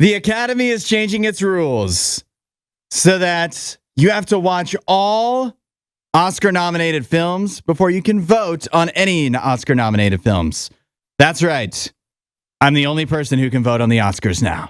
The Academy is changing its rules so that you have to watch all Oscar-nominated films before you can vote on any Oscar-nominated films. That's right. I'm the only person who can vote on the Oscars now.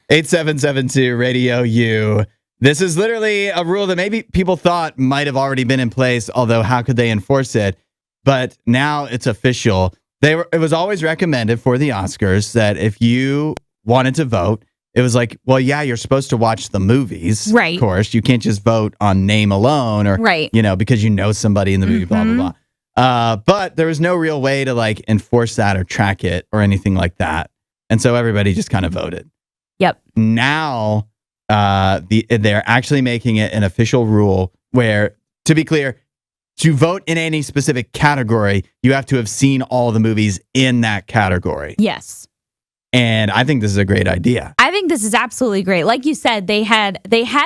8772 Radio U. This is literally a rule that maybe people thought might have already been in place, although how could they enforce it? But now it's official. It was always recommended for the Oscars that if you wanted to vote, it was like, well, yeah, you're supposed to watch the movies. Right. Of course. You can't just vote on name alone or, right. Because you know somebody in the movie, blah, blah, blah. But there was no real way to enforce that or track it or anything like that. And so everybody just kind of voted. Yep. Now they're actually making it an official rule where, to be clear, to vote in any specific category, you have to have seen all the movies in that category. Yes. And I think this is a great idea. I think this is absolutely great. Like you said, they had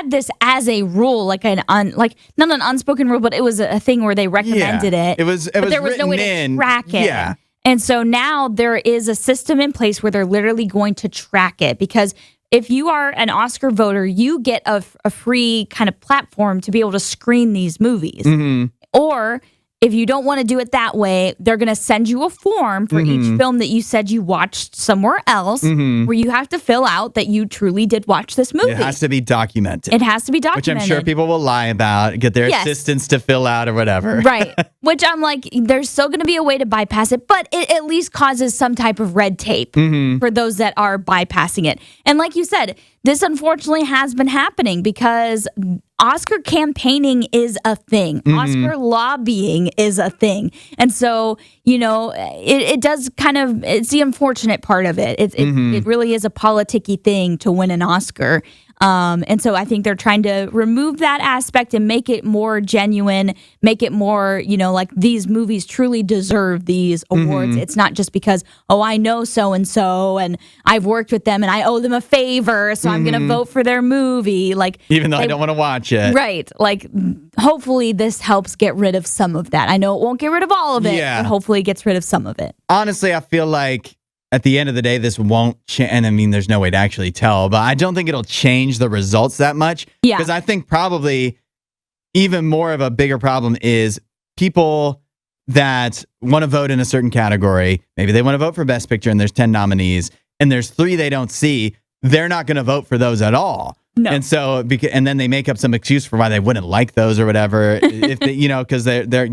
this as a rule, not an unspoken rule, but it was a thing where they recommended it. There was no way to track it. Yeah. And so now there is a system in place where they're literally going to track it, because if you are an Oscar voter, you get a free kind of platform to be able to screen these movies. Mm-hmm. Or if you don't want to do it that way, they're going to send you a form for each film that you said you watched somewhere else, where you have to fill out that you truly did watch this movie. It has to be documented. It has to be documented. Which I'm sure people will lie about, get their assistants to fill out or whatever. Right. Which I'm like, there's still going to be a way to bypass it, but it at least causes some type of red tape for those that are bypassing it. And like you said, this unfortunately has been happening because Oscar campaigning is a thing. Oscar lobbying is a thing. And so, it does it's the unfortunate part of it. It really is a politicky thing to win an Oscar. And so I think they're trying to remove that aspect and make it more genuine, make it more, like these movies truly deserve these awards. It's not just because, I know so-and-so and I've worked with them and I owe them a favor, so I'm going to vote for their movie. Even though I don't want to watch it. Right. Hopefully this helps get rid of some of that. I know it won't get rid of all of it, but hopefully it gets rid of some of it. Honestly, I feel like at the end of the day, this won't change. And I mean, there's no way to actually tell, but I don't think it'll change the results that much. Yeah. Because I think probably even more of a bigger problem is people that want to vote in a certain category. Maybe they want to vote for Best Picture and there's 10 nominees and there's 3 they don't see. They're not going to vote for those at all. No. And so, and then they make up some excuse for why they wouldn't like those or whatever. If they, because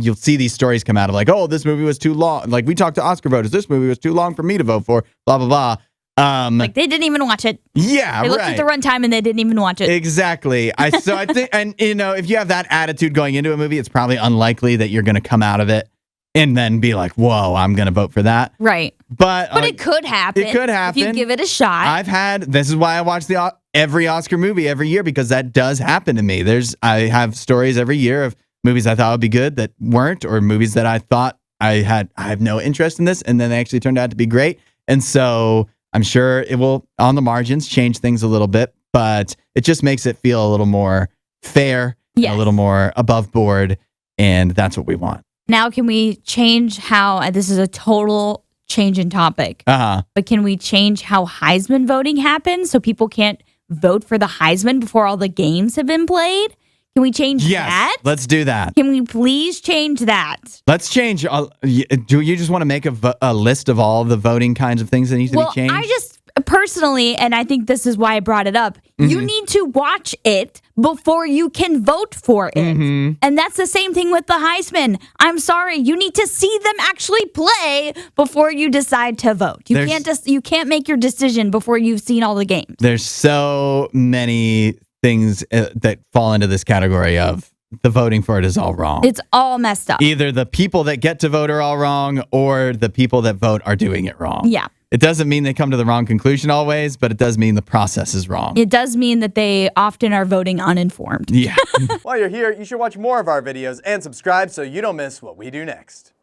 you'll see these stories come out of this movie was too long. Like we talked to Oscar voters, this movie was too long for me to vote for. Blah blah blah. They didn't even watch it. Yeah, they looked at the runtime and they didn't even watch it. Exactly. I think, and if you have that attitude going into a movie, it's probably unlikely that you're going to come out of it and then be like, "Whoa, I'm going to vote for that." Right. But it could happen. It could happen if you give it a shot. This is why I watch every Oscar movie every year, because that does happen to me. I have stories every year of movies I thought would be good that weren't, or movies that I thought I have no interest in this, and then they actually turned out to be great. And so I'm sure it will, on the margins, change things a little bit, but it just makes it feel a little more fair, and a little more above board, and that's what we want. Now, can we change how, this is a total change in topic, but can we change how Heisman voting happens so people can't vote for the Heisman before all the games have been played? Can we change that? Let's do that. Can we please change that? Let's change. Do you just want to make a list of all the voting kinds of things that need to be changed? I just personally, and I think this is why I brought it up, you need to watch it before you can vote for it. And that's the same thing with the Heisman. I'm sorry, you need to see them actually play before you decide to vote. You can't make your decision before you've seen all the games. There's so many things that fall into this category of the voting for it is all wrong. It's all messed up. Either the people that get to vote are all wrong, or the people that vote are doing it wrong. Yeah. It doesn't mean they come to the wrong conclusion always, but it does mean the process is wrong. It does mean that they often are voting uninformed. Yeah. While you're here, you should watch more of our videos and subscribe so you don't miss what we do next.